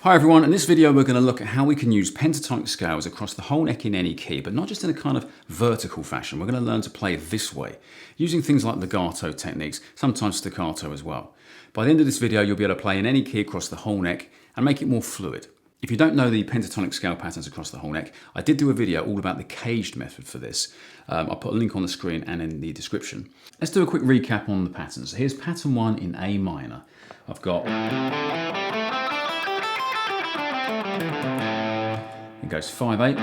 Hi everyone, in this video we're going to look at how we can use pentatonic scales across the whole neck in any key, but not just in a kind of vertical fashion. We're going to learn to play this way, using things like legato techniques, sometimes staccato as well. By the end of this video you'll be able to play in any key across the whole neck and make it more fluid. If you don't know the pentatonic scale patterns across the whole neck, I did do a video all about the caged method for this. I'll put a link on the screen and in the description. Let's do a quick recap on the patterns. Here's pattern 1 in A minor. I've got... It goes 5/8,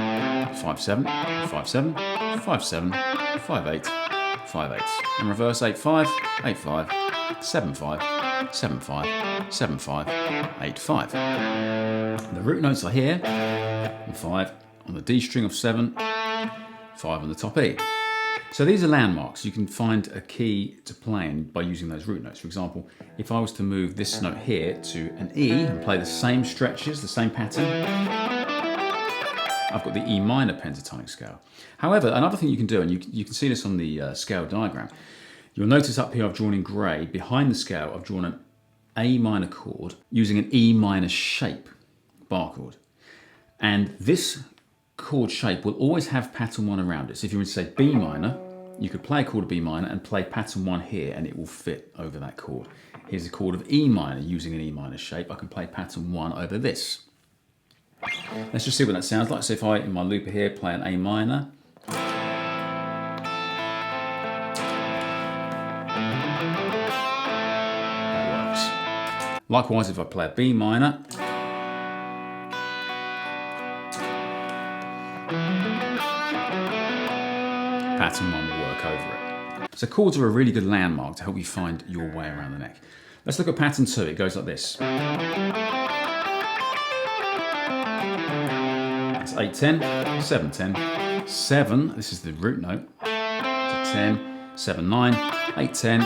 5/7, 5/7, 5/7, 5/8, 5/8. And reverse 8/5, 8/5, 7/5, 7/5, 7/5, 8/5. The root notes are here, on 5, on the D string of 7, 5 on the top E. So these are landmarks. You can find a key to play in by using those root notes. For example, if I was to move this note here to an E and play the same stretches, the same pattern, I've got the E minor pentatonic scale. However, another thing you can do, and you can see this on the scale diagram, you'll notice up here I've drawn in grey, behind the scale I've drawn an A minor chord using an E minor shape, bar chord. And this chord shape will always have pattern 1 around it. So if you were to say B minor, you could play a chord of B minor and play pattern 1 here and it will fit over that chord. Here's a chord of E minor using an E minor shape. I can play pattern 1 over this. Let's just see what that sounds like. So if I, in my looper here, play an A minor. That works. Likewise, if I play a B minor. Pattern 1 will work over it. So chords are a really good landmark to help you find your way around the neck. Let's look at pattern 2. It goes like this. That's 8/10, 7/10, 7, this is the root note, to 10, 7/9, 8/10,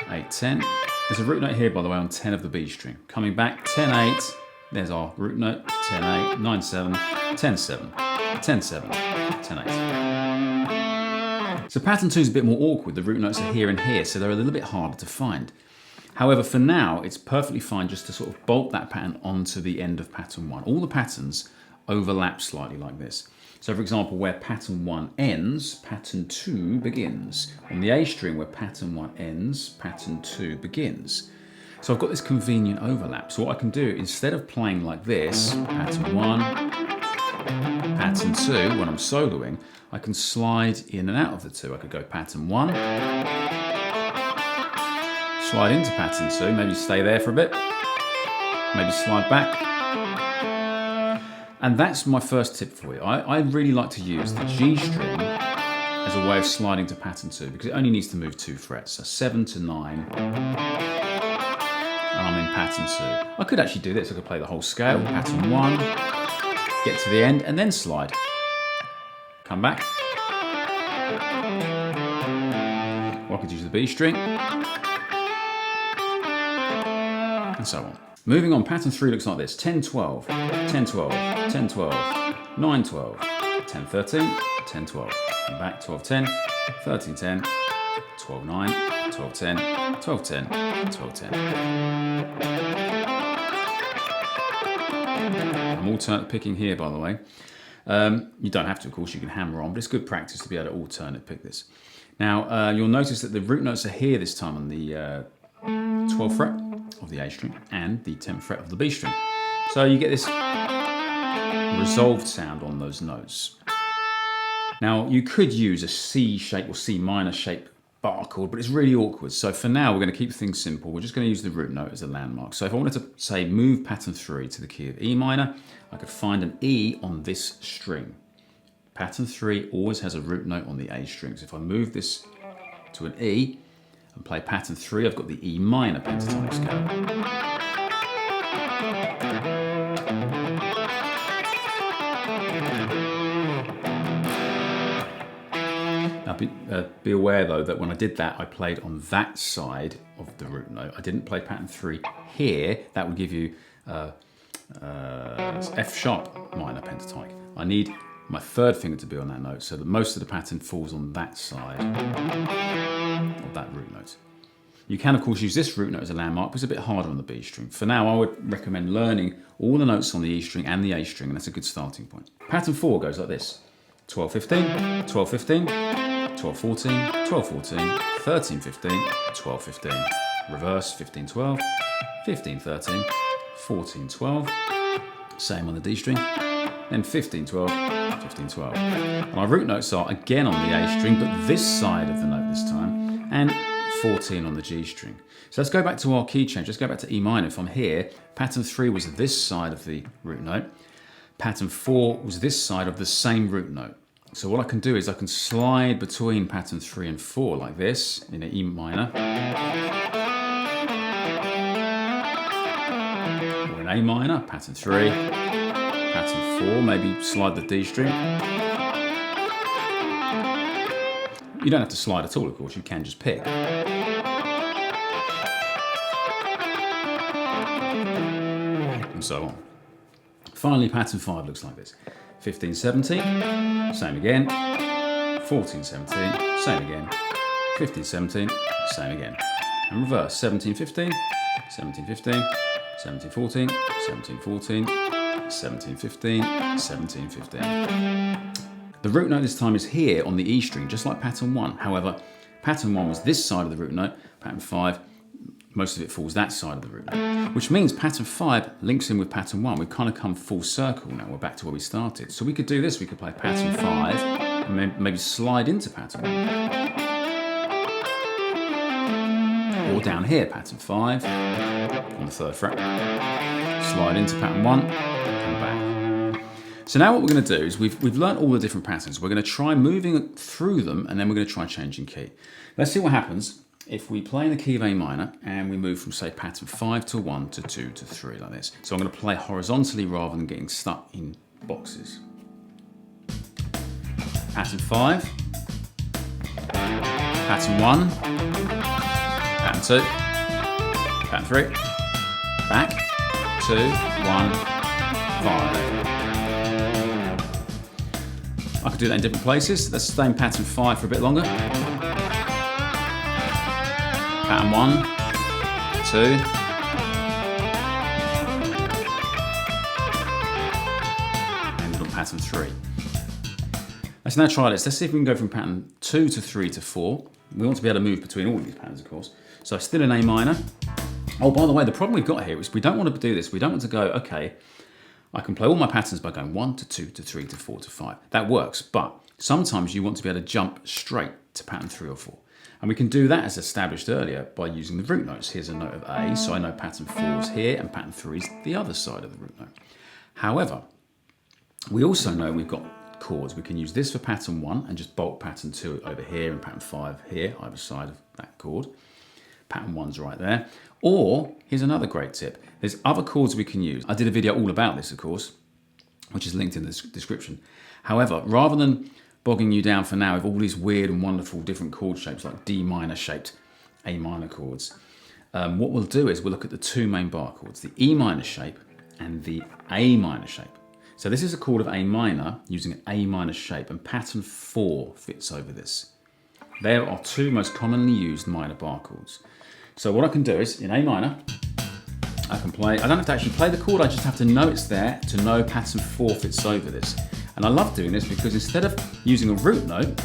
8/10. There's a root note here, by the way, on 10 of the B string. Coming back, 10/8, there's our root note, 10/8, 9/7, 10/7, 10/7, 10/8. So pattern 2 is a bit more awkward. The root notes are here and here, so they're a little bit harder to find. However, for now, it's perfectly fine just to sort of bolt that pattern onto the end of pattern 1. All the patterns overlap slightly like this. So for example, where pattern 1 ends, pattern 2 begins. On the A string, where pattern 1 ends, pattern 2 begins. So I've got this convenient overlap. So what I can do, instead of playing like this, pattern 1, pattern 2, when I'm soloing, I can slide in and out of the 2. I could go pattern 1, slide into pattern 2, maybe stay there for a bit, maybe slide back. And that's my first tip for you. I really like to use the G string as a way of sliding to pattern 2 because it only needs to move 2 frets, so 7 to 9, and I'm in pattern 2. I could actually do this. I could play the whole scale, pattern 1, get to the end, and then slide. Come back. Or I could use the B string, and so on. Moving on, pattern 3 looks like this. 10/12, 10/12, 10/12, 9/12, 10/13, 10/12. And back, 12/10, 13/10, 12/9, 12/10, 12/10, 12/10. I'm alternate picking here, by the way. You don't have to, of course, you can hammer on, but it's good practice to be able to alternate pick this. Now, you'll notice that the root notes are here this time on the 12th fret of the A string and the 10th fret of the B string. So you get this resolved sound on those notes. Now you could use a C shape or C minor shape bar chord, but it's really awkward. So for now we're going to keep things simple. We're just going to use the root note as a landmark. So if I wanted to say move pattern 3 to the key of E minor, I could find an E on this string. Pattern 3 always has a root note on the A string. So if I move this to an E, and play pattern 3, I've got the E minor pentatonic scale. Now be aware though that when I did that, I played on that side of the root note. I didn't play pattern 3 here. That would give you F sharp minor pentatonic. I need my third finger to be on that note so that most of the pattern falls on that side of that root note. You can, of course, use this root note as a landmark, but it's a bit harder on the B string. For now, I would recommend learning all the notes on the E string and the A string, and that's a good starting point. Pattern 4 goes like this. 12, 15, 12, 15, 12, 14, 12, 14, 13, 15, 12, 15. Reverse, 15, 12, 15, 13, 14, 12. Same on the D string. Then 15, 12, 15, 12. And our root notes are again on the A string, but this side of the note this time, and 14 on the G string. So let's go back to our key change. Let's go back to E minor. If I'm here, pattern 3 was this side of the root note. Pattern 4 was this side of the same root note. So what I can do is I can slide between pattern 3 and 4 like this in an E minor. Or in A minor, pattern 3, pattern 4, maybe slide the D string. You don't have to slide at all, of course, you can just pick. And so on. Finally, pattern 5 looks like this. 15, 17, same again. 14, 17, same again. 15, 17, same again. And reverse, 17, 15, 17, 15, 17, 14, 17, 14, 17, 15, 17, 15. The root note this time is here on the E string, just like pattern 1. However, pattern 1 was this side of the root note. Pattern 5, most of it falls that side of the root note. Which means pattern 5 links in with pattern 1. We've kind of come full circle now. We're back to where we started. So we could do this. We could play pattern 5 and then maybe slide into pattern 1. Or down here, pattern 5 on the 3rd fret. Slide into pattern 1 and back. So now what we're going to do is we've learned all the different patterns. We're going to try moving through them, and then we're going to try changing key. Let's see what happens if we play in the key of A minor and we move from, say, pattern 5 to 1 to 2 to 3 like this. So I'm going to play horizontally rather than getting stuck in boxes. Pattern 5, pattern 1, pattern 2, pattern 3, back, 2, 1, 5. I could do that in different places. Let's stay in pattern 5 for a bit longer. Pattern 1, 2, and on pattern 3. Let's now try this. Let's see if we can go from pattern 2 to 3 to 4. We want to be able to move between all of these patterns, of course. So still in A minor. Oh, by the way, the problem we've got here is we don't want to do this. We don't want to go, okay, I can play all my patterns by going 1 to 2 to 3 to 4 to 5. That works, but sometimes you want to be able to jump straight to pattern 3 or 4. And we can do that as established earlier by using the root notes. Here's a note of A, so I know pattern 4 is here and pattern 3 is the other side of the root note. However, we also know we've got chords. We can use this for pattern 1 and just bolt pattern 2 over here and pattern 5 here, either side of that chord. Pattern 1's right there. Or, here's another great tip. There's other chords we can use. I did a video all about this, of course, which is linked in the description. However, rather than bogging you down for now with all these weird and wonderful different chord shapes like D minor shaped A minor chords, what we'll do is we'll look at the two main bar chords, the E minor shape and the A minor shape. So this is a chord of A minor using an A minor shape, and pattern 4 fits over this. There are two most commonly used minor bar chords. So what I can do is, in A minor, I can play, I don't have to actually play the chord, I just have to know it's there to know pattern 4 fits over this. And I love doing this because instead of using a root note,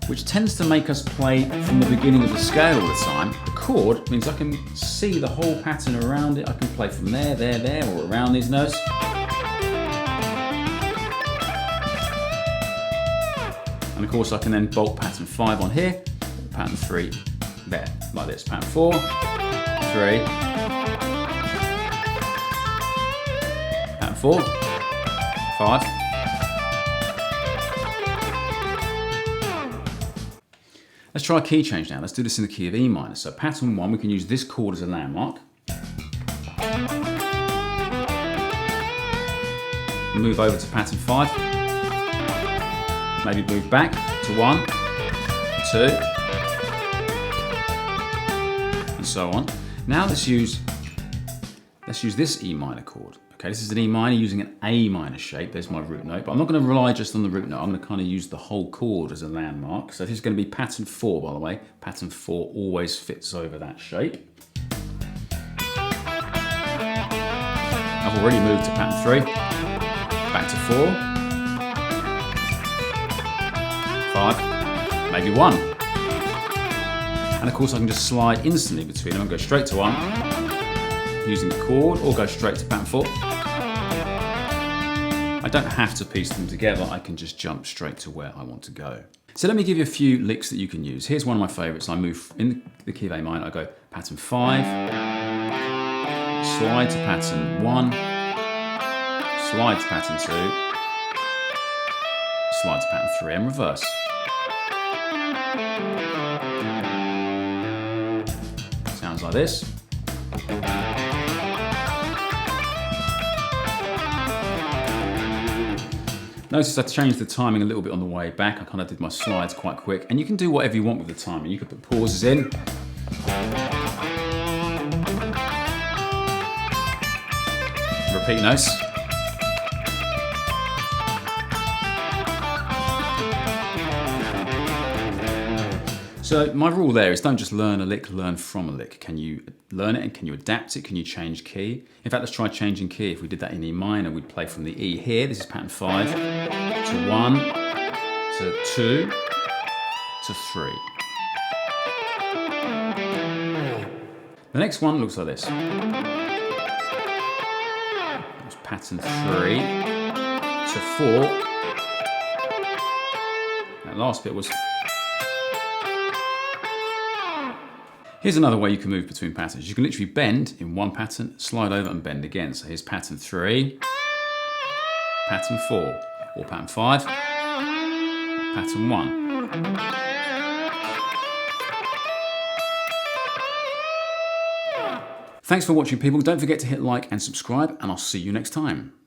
which tends to make us play from the beginning of the scale all the time, the chord means I can see the whole pattern around it. I can play from there, there, there, or around these notes. And of course I can then bolt pattern 5 on here, pattern 3 there, like this. Pattern 4, 3, pattern 4, 5. Let's try a key change now. Let's do this in the key of E minor. So pattern 1, we can use this chord as a landmark. Move over to pattern 5. Maybe move back to 1, 2, and so on. Now let's use this E minor chord, Okay, this is an E minor using an A minor shape. There's my root note, but I'm not going to rely just on the root note. I'm going to kind of use the whole chord as a landmark. So this is going to be pattern 4, by the way. Pattern 4 always fits over that shape. I've already moved to pattern 3, back to 4, 5, maybe 1. And of course I can just slide instantly between them and go straight to 1 using the chord, or go straight to pattern 4. I don't have to piece them together, I can just jump straight to where I want to go. So let me give you a few licks that you can use. Here's one of my favourites. I move in the key of A minor, I go pattern 5, slide to pattern 1, slide to pattern 2, slide to pattern 3, and reverse. Sounds like this. Notice I changed the timing a little bit on the way back. I kind of did my slides quite quick, and you can do whatever you want with the timing. You could put pauses in. Repeat notes. So my rule there is don't just learn a lick, learn from a lick. Can you learn it and can you adapt it? Can you change key? In fact, let's try changing key. If we did that in E minor, we'd play from the E here. This is pattern 5 to 1 to 2 to 3. The next one looks like this. It's pattern 3 to 4. That last bit was. Here's another way you can move between patterns. You can literally bend in one pattern, slide over and bend again. So here's pattern 3, pattern 4, or pattern 5, pattern 1. Thanks for watching, people. Don't forget to hit like and subscribe, and I'll see you next time.